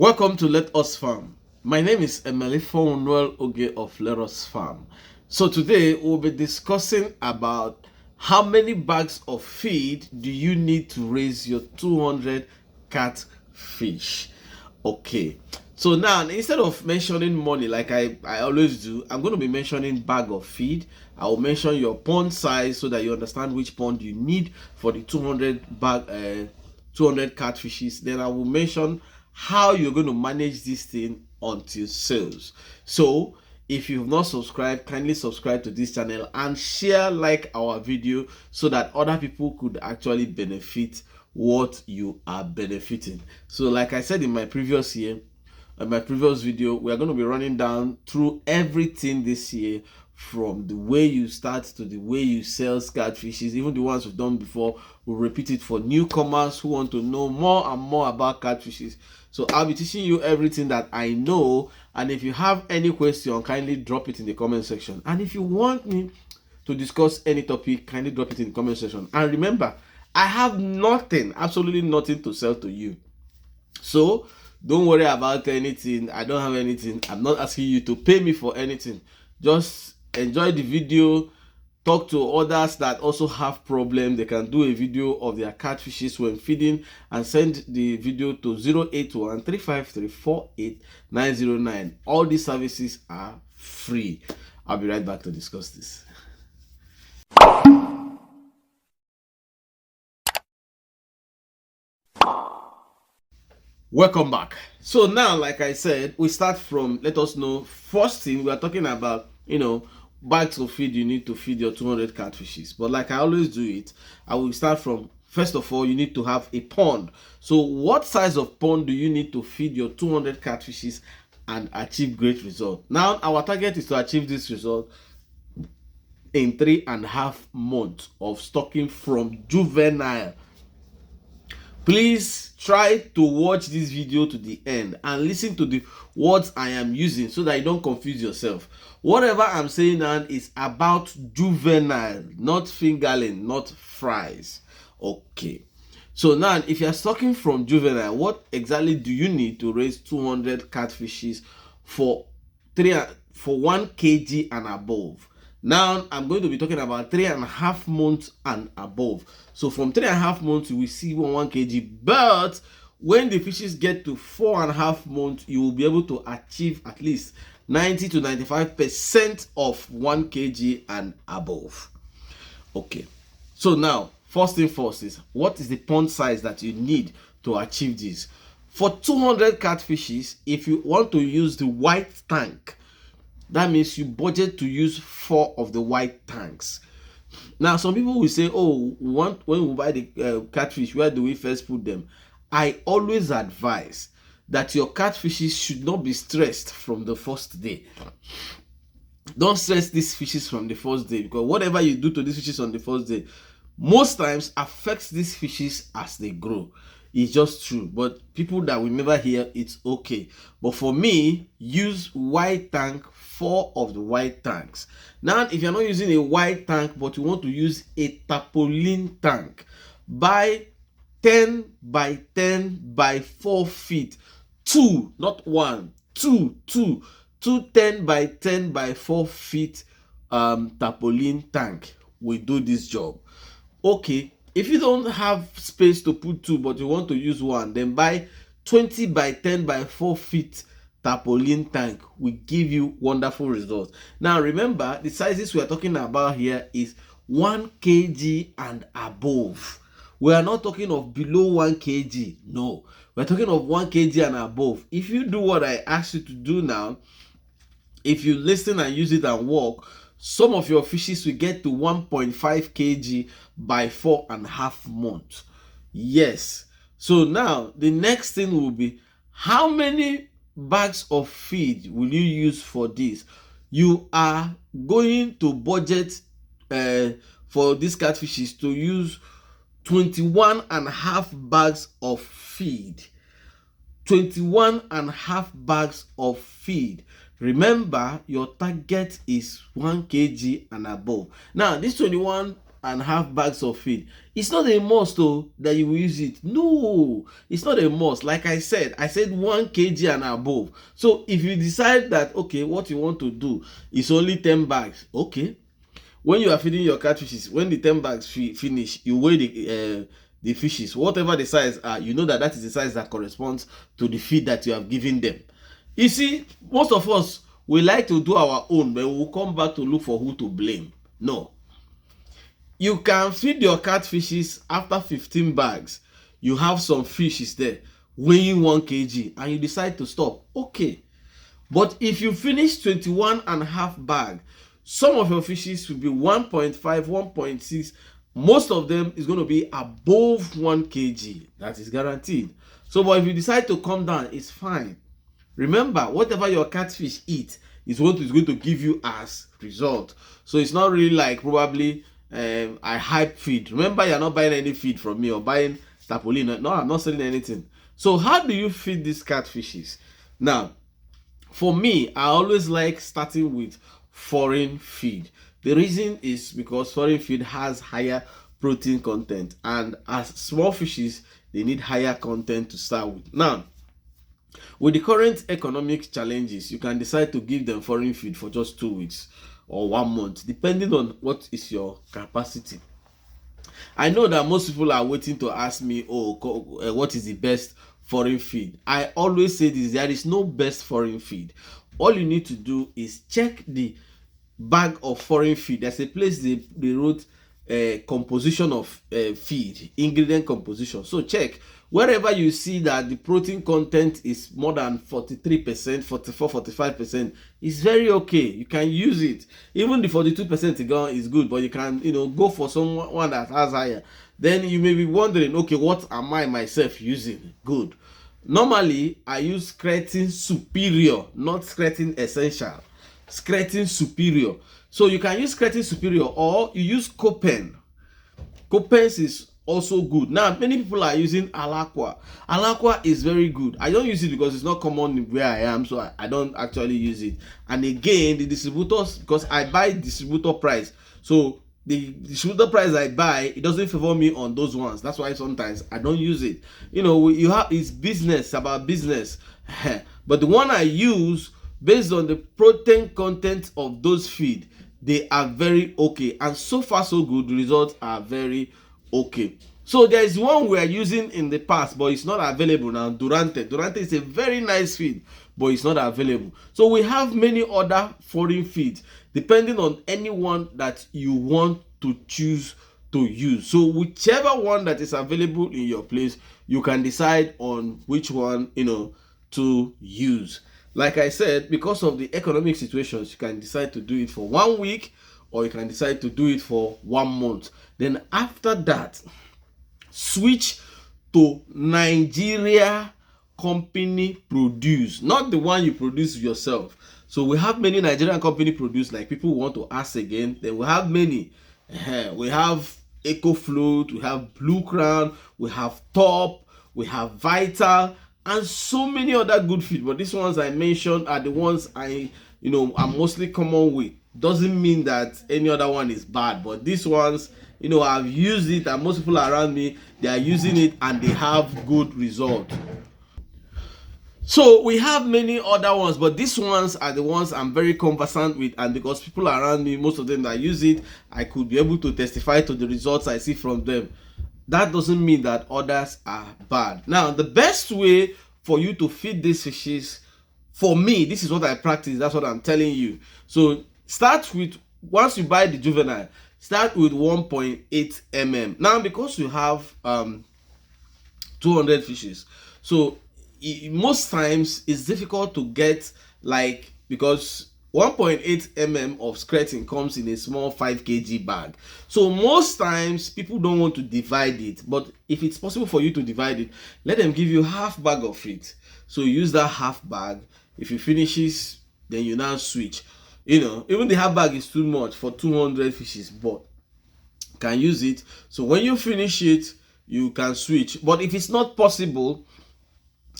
Welcome to Let Us Farm. My name is Emily Noel Oge of Let Us Farm. So today we'll be discussing about how many bags of feed do you need to raise your 200 catfish. Okay, so now instead of mentioning money like I always do, I'm going to be mentioning bag of feed. I will mention your pond size so that you understand which pond you need for the 200 catfishes. Then I will mention how you're going to manage this thing until sales. So if you've not subscribed, kindly subscribe to this channel and share like our video so that other people could actually benefit what you are benefiting. So like I said in my previous video, we are going to be running down through everything this year, from the way you start to the way you sell catfishes. Even the ones we've done before, we'll repeat it for newcomers who want to know more and more about catfishes. So I'll be teaching you everything that I know, and if you have any question, kindly drop it in the comment section. And if you want me to discuss any topic, kindly drop it in the comment section. And remember, I have nothing, absolutely nothing to sell to you. So don't worry about anything. I don't have anything. I'm not asking you to pay me for anything. Just enjoy the video, talk to others that also have problems. They can do a video of their catfishes when feeding and send the video to 081-353-48909. All these services are free. I'll be right back to discuss this. Welcome back. So now, like I said, we start from, let us know, first thing we are talking about, bags of feed you need to feed your 200 catfishes. But like I always do it, I will start from, first of all, you need to have a pond. So what size of pond do you need to feed your 200 catfishes and achieve great result? Now our target is to achieve this result in 3.5 months of stocking from juvenile. Please try to watch this video to the end and listen to the words I am using so that you don't confuse yourself. Whatever I'm saying now is about juvenile, not fingerling, not fries. Okay. So now, if you're stocking from juvenile, what exactly do you need to raise 200 catfishes for 1 kg and above? Now I'm going to be talking about 3.5 months and above. So from 3.5 months you will see 1 kg, but when the fishes get to 4.5 months, you will be able to achieve at least 90 to 95% of 1 kg and above. Okay, so now first thing first is, what is the pond size that you need to achieve this? For 200 catfishes, if you want to use the white tank, that means you budget to use 4 of the white tanks. Now some people will say, oh, when we buy the catfish, where do we first put them? I always advise that your catfishes should not be stressed from the first day. Don't stress these fishes from the first day, because whatever you do to these fishes on the first day most times affects these fishes as they grow. It's just true, but people that will never hear, it's okay. But for me, use white tank, 4 of the white tanks. Now if you're not using a white tank but you want to use a tarpaulin tank, buy 10 by 10 by 4 feet, 2, not 1, 2 10 by 10 by 4 feet tarpaulin tank will do this job. Okay, if you don't have space to put 2 but you want to use 1, then buy 20 by 10 by 4 feet tarpaulin tank. Will give you wonderful results. Now remember, the sizes we are talking about here is 1 kg and above. We are not talking of below 1 kg. No, we're talking of 1 kg and above. If you do what I asked you to do now, if you listen and use it and work, some of your fishes will get to 1.5 kg by 4.5 months. Yes. So now the next thing will be, how many bags of feed will you use for this? You are going to budget for these catfishes to use 21.5 bags of feed. 21.5 bags of feed. Remember, your target is 1 kg and above. Now this 21 and a half bags of feed, it's not a must though that you will use it. No, it's not a must. Like I said 1 kg and above. So if you decide that okay, what you want to do is only 10 bags, okay. When you are feeding your catfishes, when the 10 bags finish, you weigh the fishes, whatever the size are, you know that is the size that corresponds to the feed that you have given them. You see, most of us, we like to do our own, but we'll come back to look for who to blame. No. You can feed your catfishes after 15 bags. You have some fishes there weighing 1 kg and you decide to stop. Okay. But if you finish 21 and a half bag, some of your fishes will be 1.5, 1.6. Most of them is going to be above 1 kg. That is guaranteed. So, but if you decide to come down, it's fine. Remember, whatever your catfish eat is what is going to give you as result. So it's not really like probably I hype feed. Remember, you're not buying any feed from me or buying tarpaulin. No, I'm not selling anything. So how do you feed these catfishes? Now, for me, I always like starting with foreign feed. The reason is because foreign feed has higher protein content, and as small fishes, they need higher content to start with. Now, with the current economic challenges, you can decide to give them foreign feed for just 2 weeks or 1 month, depending on what is your capacity. I know that most people are waiting to ask me, what is the best foreign feed? I always say this: there is no best foreign feed. All you need to do is check the bag of foreign feed. There's a place they wrote composition of feed, ingredient composition. So check wherever you see that the protein content is more than 43%, 44, 45%, it's very okay. You can use it. Even the 42% is good, but you can go for someone that has higher. Then you may be wondering, okay, what am I myself using? Good. Normally I use creatine superior, not creatine essential. Creatine superior. So you can use creatine superior, or you use Copen. Copen is also good. Now many people are using Alaqua. Alaqua is very good. I don't use it because it's not common where I am, so I don't actually use it. And again, the distributors, because I buy distributor price, so the distributor price I buy, it doesn't favor me on those ones. That's why sometimes I don't use it. It's business, about business. But the one I use, based on the protein content of those feed, they are very okay, and so far so good. The results are very okay. So there is one we are using in the past, but it's not available now. Durante is a very nice feed, but it's not available. So we have many other foreign feeds, depending on any one that you want to choose to use. So whichever one that is available in your place, you can decide on which one to use. Like I said, because of the economic situations, you can decide to do it for 1 week, or you can decide to do it for 1 month. Then after that, switch to Nigeria company produce, not the one you produce yourself. So we have many Nigerian company produce, like people want to ask again. Then we have many. We have EcoFloat, we have Blue Crown, we have Top, we have Vital, and so many other good feed. But these ones I mentioned are the ones I'm mostly common with. Doesn't mean that any other one is bad, but these ones, I've used it, and most people around me, they are using it and they have good results. So we have many other ones, but these ones are the ones I'm very conversant with, and because people around me, most of them that use it, I could be able to testify to the results I see from them. That doesn't mean that others are bad. Now, the best way for you to feed these fishes, for me, this is what I practice. That's what I'm telling you. So start with, once you buy the juvenile, start with 1.8 mm. Now, because you have 200 fishes, so most times it's difficult to get, because 1.8 mm of skirting comes in a small 5 kg bag. So most times people don't want to divide it, but if it's possible for you to divide it, let them give you half bag of it. So use that half bag. If it finishes, then you now switch. Even the half bag is too much for 200 fishes, but you can use it. So when you finish it, you can switch. But if it's not possible,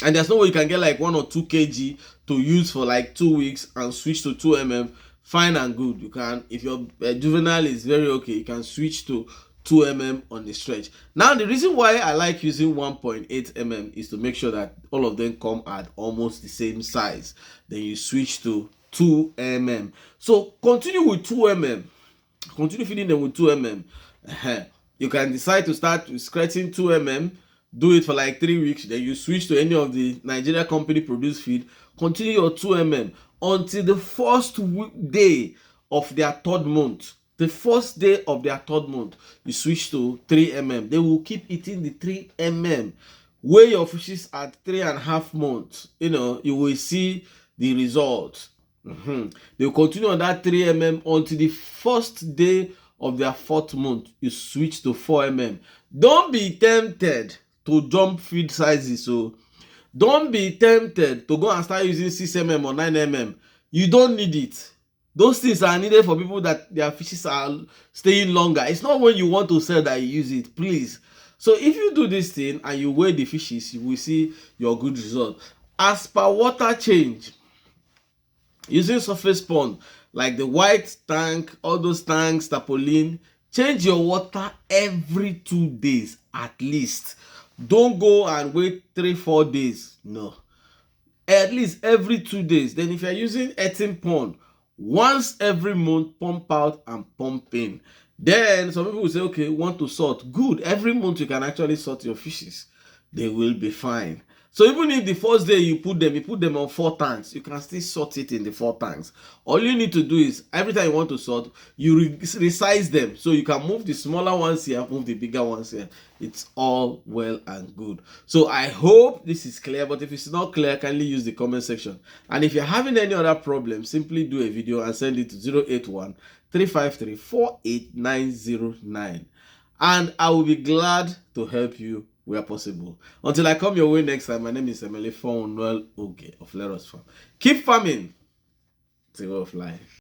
and there's no way you can get 1 or 2 kg to use for 2 weeks and switch to 2 mm, fine and good. You can, if your juvenile is very okay, you can switch to 2 on the stretch. Now the reason why I like using 1.8 is to make sure that all of them come at almost the same size. Then you switch to 2 So continue with 2 continue feeding them with 2 You can decide to start with scratching 2 do it for like 3 weeks, then you switch to any of the Nigeria company produced feed. Continue your 2 until the first day of their third month. The first day of their third month, you switch to 3 They will keep eating the 3 Weigh your fishes at 3.5 months. You will see the results. They will continue on that 3 until the first day of their fourth month. You switch to 4 Don't be tempted to jump feed sizes. So don't be tempted to go and start using 6 or 9 You don't need it. Those things are needed for people that their fishes are staying longer. It's not when you want to sell that you use it, please. So if you do this thing and you weigh the fishes, you will see your good result. As per water change, using surface pond like the white tank, all those tanks, tarpaulin, change your water every 2 days at least. Don't go and wait 3-4 days. No, at least every 2 days. Then if you're using earthen pond, once every month, pump out and pump in. Then some people will say, okay, want to sort. Good. Every month you can actually sort your fishes. They will be fine. So even if the first day you put them on 4 tanks, you can still sort it in the 4 tanks. All you need to do is every time you want to sort, you resize them. So you can move the smaller ones here, move the bigger ones here. It's all well and good. So I hope this is clear, but if it's not clear, kindly use the comment section. And if you're having any other problem, simply do a video and send it to 081-353-48909. And I will be glad to help you where possible. Until I come your way next time, my name is Emele Fonwell Oge of Let Us Farm. Keep farming. It's a way of life.